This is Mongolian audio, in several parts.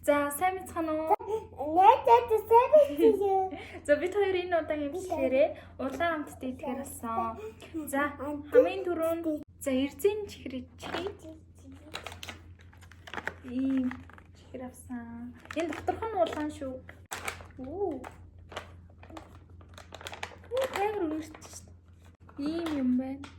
За сайн мэцхан уу? Нээдээ сайн байна. За бид хоёр энэ удаагийн бичлэгээрээ улаан амттай итгэр болсон. За хамгийн түрүүнд за эрзэн чихэр чихээ. Ийм чихэр авсан. Энэ доторх нь улаан шүү. Оо. Тайгэр үргэлж шүү дээ. Ийм юм байна.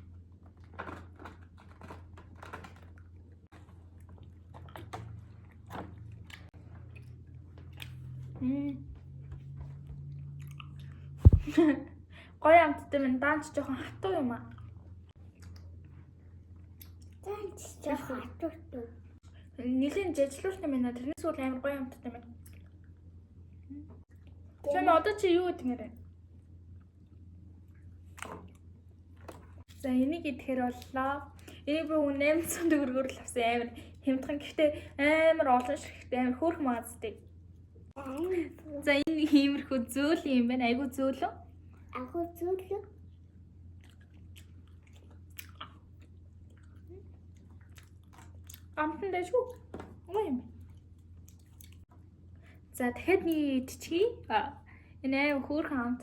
Гоё амттай минь даанч жоохон хатуу юм аа. Даанч жоохон хатуу. Нилийн жижлүүлсэн юм байна. Тэрнээс бол амар гоё амттай байна. Чам одоо чи юу гэдэг юм бэ? За энийг идэхээр боллоо. Энийг би 800 төгрөгөөр л авсан амар хямдхан. Гэхдээ амар олон ширхтэй амар хөөрхөн маазтай. За энэ иймэрхүү зөөл юм байна. Айгу зөөлөө. Агуу зөөлөө. Амтан дэжгүй. Гоё юм. За дахиад нэг идчихье. Энэ амар хөөрхөн амт.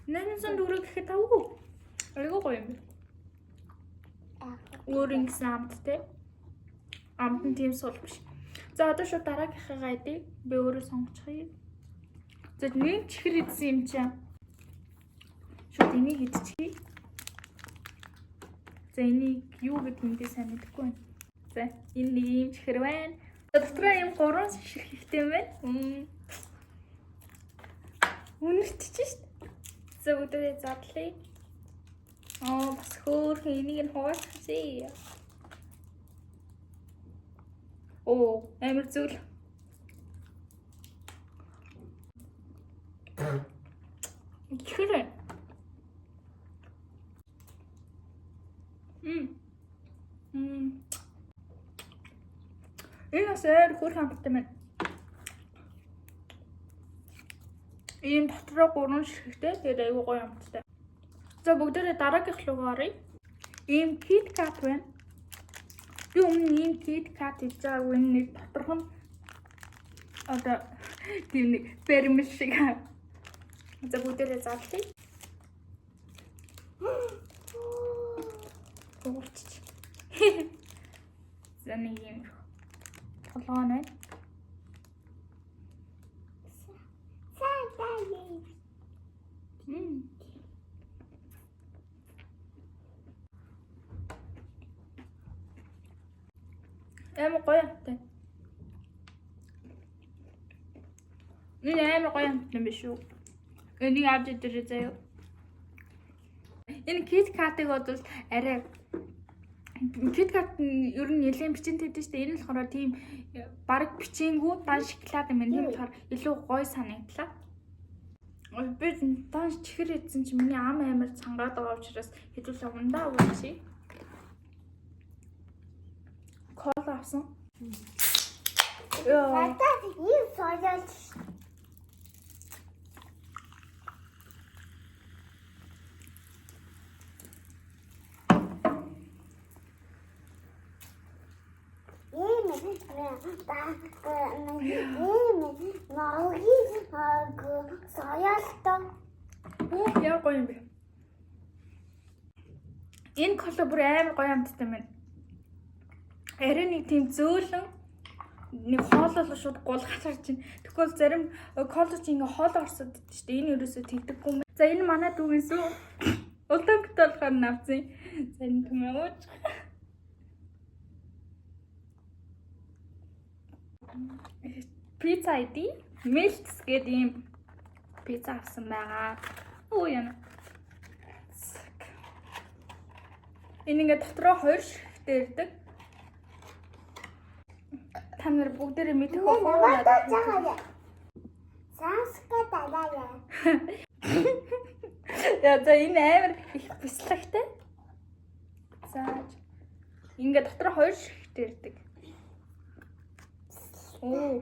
800 төгрөг гэхэд тавгүй. Айгу гоё юм. Өөр ингэсэн амттай. Амт нь тийм сул биш. За одоо шууд дараагийнхаа идэх би өөрөө сонгочихъя. За нэг чихэр идсэн юм чинь. Шууд энийг идчихье. За энийг юу гэдэг юм бэ сайн мэдэхгүй байна. За энэ нэг юм чихэр байна. Дотроо юм 3 ширхэгтэй юм байна. Үнэртэж шít. За өдөрөө задлаа. Бас хөөрхөн энийг нь хуваалцъя. Оо, амар зүйл. Чихэр. Энэ сэр хөөрхөн амттай байна. Ийм дотроо 3 ширхэгтэй. Тэгээд айгүй гоё амттай. За бүгдээрээ дараагийнх руу оръё. Ийм Kit Kat байна. Би өмнө ийм Kit Kat хийж байгаагүй нэг доторх нь одоо тийм нэг бэрмэл шиг. За бүгдээрээ задлаа. Уурчиж. За нэг юм толгой байна. Амар гоё амттай. Энэ амар гоё амттай биш үү? Энийг авч идэрэй заяа. Энэ Kit Kat-ыг бодвол арай Kit Kat нь ер нь нэлээд бичэнтэй дээ шүү дээ. Энэ нь болохоор тийм бараг бичээнгүү дан шоколад юм байна. Тийм болохоор илүү гоё санагдлаа. Би дан чихэр идсэн чинь миний ам амар цангаад байгаа учраас хэдүүлээ ундаа уучих. Кола авсан. Надад ийм соёолч. Яа гоё юм бэ? Энэ кола бүр амар гоё амттай байна. Арай нэг тийм зөөлөн нэг хоолол шууд гулгаж харж байна. Тэгвэл зарим колож ингээ хоол орсод идэж штэ. Энэ ерөөсөө тэгдэггүй юм. За энэ манай дүүгээс улаан бит болохоор навцсан. За энэ тэмээгүй. Pizza ID Milks гэдэг ийм пицца авсан байгаа. Оо яна. Энэ ингээ дотроо 2 ширхэгтэй ирдэг. Та нар бүгдээрээ мэдэх үү? Санска далаа. Яа за энэ амар их бяцлагтай. За ингээ дотроо 2 ширхэгтэй ирдэг. Оо.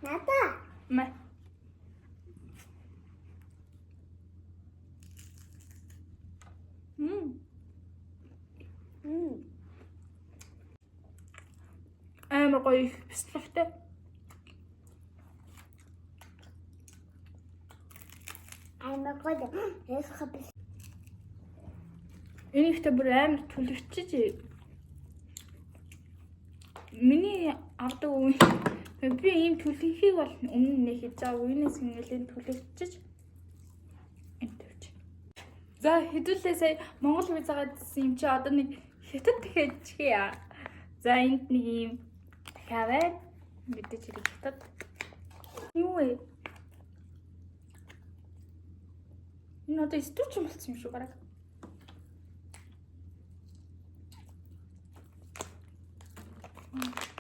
Надаа. Мэ. Амар гоё бэлтгэвтэй. Амар гоё. Яс хабил. Энийхтэй бүр амар түлхчиж. Миний авдаг үе би ийм түлхийг бол өмнө нэг хийж байгаа үеэс нэлээд түлхчиж энтэрч. За хэдүүлээ сая Монгол визагаа дийсэн юм чи одоо нэг хятад дахиадчихъя. За энд нэг ийм дахиавэ. Мэдээж хэрэг хятад. Юу вэ? Энэ одоо стуч юм болсон юм шүү бараг.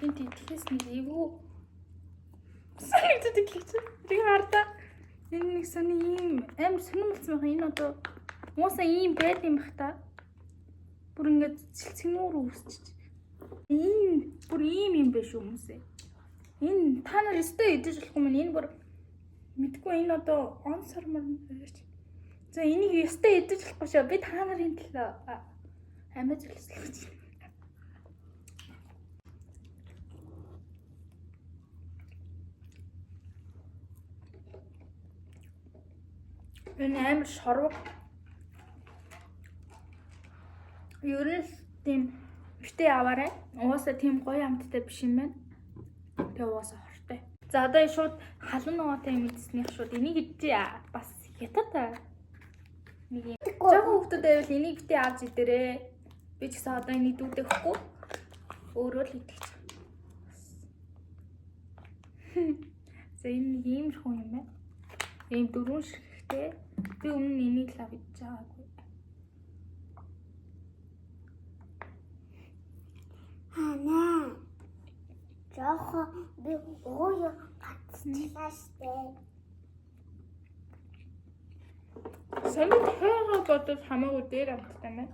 Энд итгэс нэг эвгүй санагддаг гэж. Би хардаа. Энэ нэг сони ийм амар сонирм болсон байна. Энэ одоо мууса ийм байд юм бах та. Бүр ингээд цэлцгнүүр үүсчих. Энэ бүр ийм юм биш хүмүүсээ. Энэ та нар өстэй идэж болох юм. Энэ бүр мэдгүй энэ одоо он сармар байж. За энийг өстэй идэж болохгүй шүү. Би та нарын төлөө амиа зөвлөсөн. Энэ амар шорвог. Ер нь тийм битээ аваарай. Угаасаа тийм гоё амттай биш юм байна. Тэгээ угаасаа хортой. За одоо шууд халуун ногоотой юм идснийх шууд энийг идчихье. Бас хятад. Нэг юм. Жаахан хүүхдүүд байвал энийг битээ авч идэрээ. Би ч гэсэн одоо энийг дүүдэхгүй. Өөрөө л идэх. За энэ нэг иймэрхүү юм байна. Ийм дөрвөн ширхтэй. Би өмнө энийг л авч байгаагүй. Хана. Жохо би ууя гацчихлааштай. Саний хайгаа бодож хамаагүй дээр амттай байна.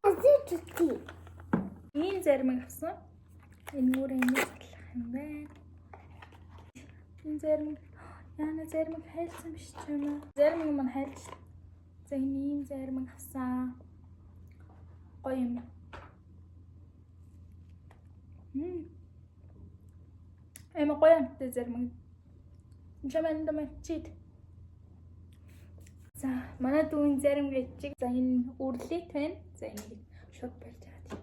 Азичти. Ийм зарим авсан. Энэ мөр энэ салах юм байна. Энэ зарим яна зарим хайлсан биш ч юм уу. Зарим юм хайлж. За энэ ийм зарим авсан. Гоё юм. Эм гоё амттай зарим. Чамд мачид. За манай дүүн зарим гэж. За энэ үрлэт байна. За энийг шууд болж байгаа тийм.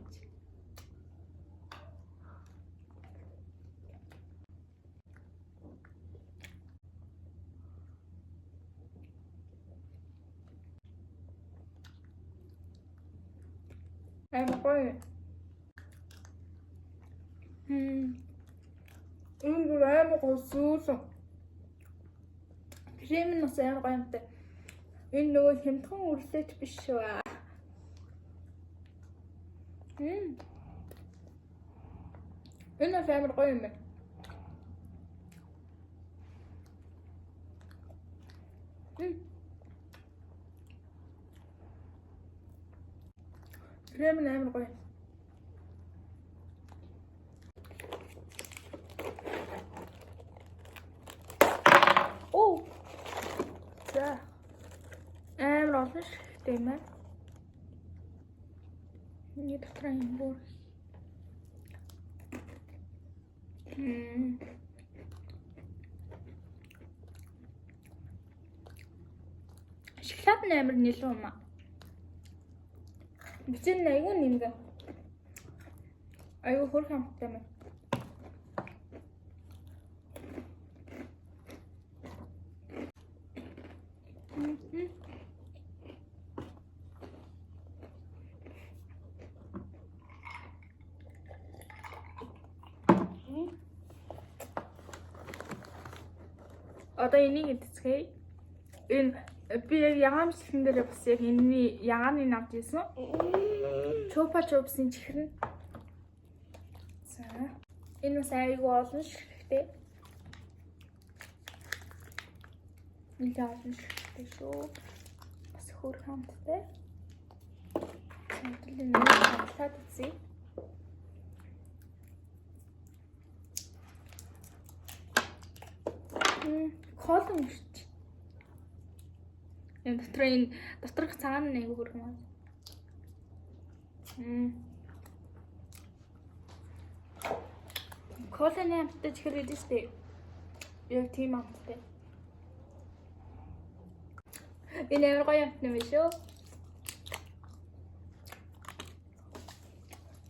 Амар гоё. Энэ амар гоё сүүсэн. Крем нь бас амар гоё юмтай. Энэ нөгөө хямдхан үрлэж биш шүү. Энэ амар гоё юм байна. Крем нь амар гоё. Оо. За. Амар олон шигтэй юм байна. Нэг дотор юм бүр. Шоколад нь амар нэлээд юм аа. Бичэн айгүй нэмгэн. Айгүй хөрх амттай юм. Одоо энийг эцгээе. Энэ би яг ягаамчлан дээр бас яг энэний ягааны навж ийсэн. Чупа чупсын чихрэн. За. Энэ бас айгүй олон ширхтэй. Нэлээд олон ширхтэй шүү. Бас хөрх хамттай. Тэлийн нэг хамтлаад үзье. Кол юм шүү дээ. Энэ доторх цагаан нэг хөрх юм. Колын амттай чихэр идэв шүү дээ. Яг тийм амттай. Энэ амар гоё амт юм шүү.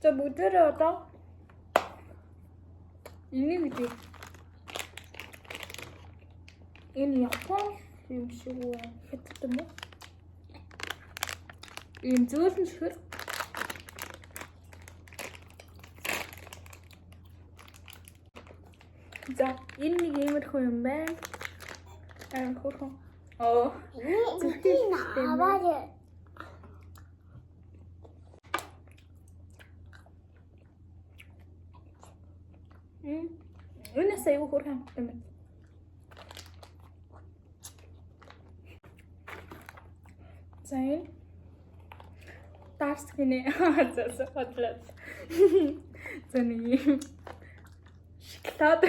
За бүгдээрээ одоо энийг үгүй. Энэ Япон юм шиг үү? Хэвчээ юм уу? Ийм зөөлөн чихэр. За энэ нэг иймэрхүү юм байна. Хөрхөн. Оо. энэ аваад Өнөөс аюу хөрхөн юм. За энэ дарс гинэ. За хотлоо. За нэг юм шоколад.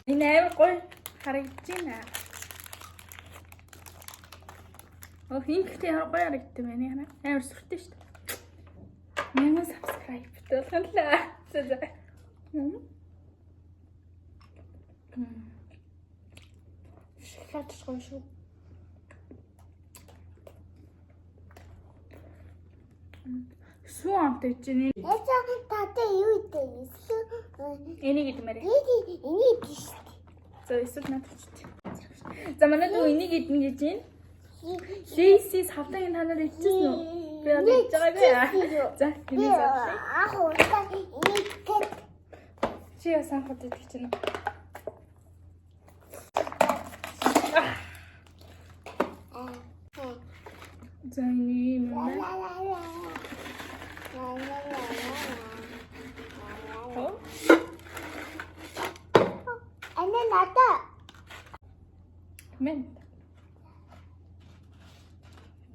Энэ амар гоё харагдаж байна. Оо хинхтэй ямар гоё харагдсан байна яа. Амар сүртэй шүү дээ. Миний subscribe болголаа. За. Шоколад гоё шүү. Сүү амтай чинь татай юу идэх энийг идмээр. энийг биш. За эсвэл надад ч. За манай дүү энийг идэн гэж байна. Лейсис хавтан та нар идчихсэн үү? Би одоо идэж байгаагүй. За энийг заах. Ах уусаа энийг Чи ясан хот идэх чинь. За энэ юм. Анна надаа. Мен.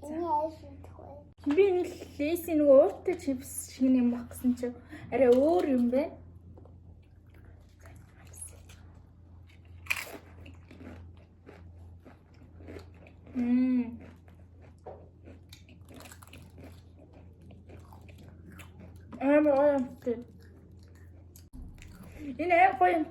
Энэ яасан тохой. Би энэ лейси нэг ууртай чипс шиг юм баг гэсэн чи арай өөр юм бэ? Амар гоё юм. Энэ амар гоё юм.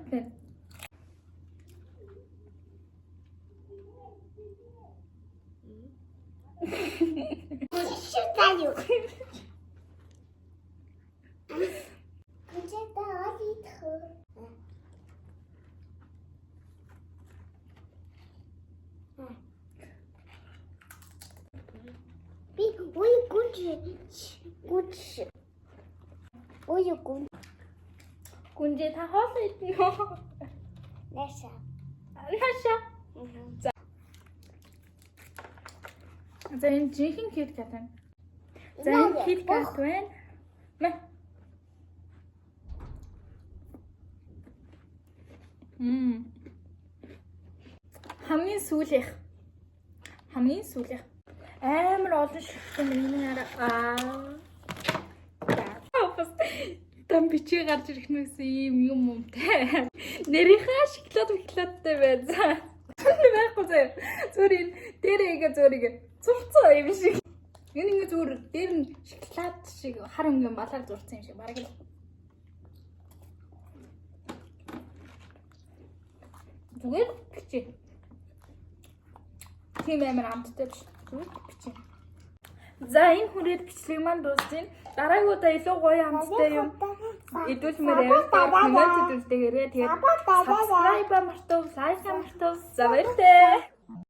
Шутаю. Где-то алитху. Би ой гүнж. Ой гүнж. Гүнжээ та хоол идэх юм. Наша. За энэ жинхэнэ кит кат байна. За энэ кит кат байна. Хамгийн сүүлийнх. Амар олон шигтэй миний там бичиг гарч ирэх нүгсэн юм юмтай. Нэрийнхаа шоколадтай байна. Байхгүй зэ. Зүрийн дээрээ зүрийг цуцсан юм шиг. Энэ ингээ зүр дээр нь шоколад шиг хар өнгөн балаар зурцсан юм шиг бараг л. Зүгээр бичээ. Тийм амар амттай биш. Зүгээр бичээ. За энэ хүрээд бичлэг маань дуусна. Дараагийн удаа илүү гоё амттай юм идүүлмээр коммент үзүүлээрэй. Тэгээд subscribe мартав, лайк мартав. За баярлалаа.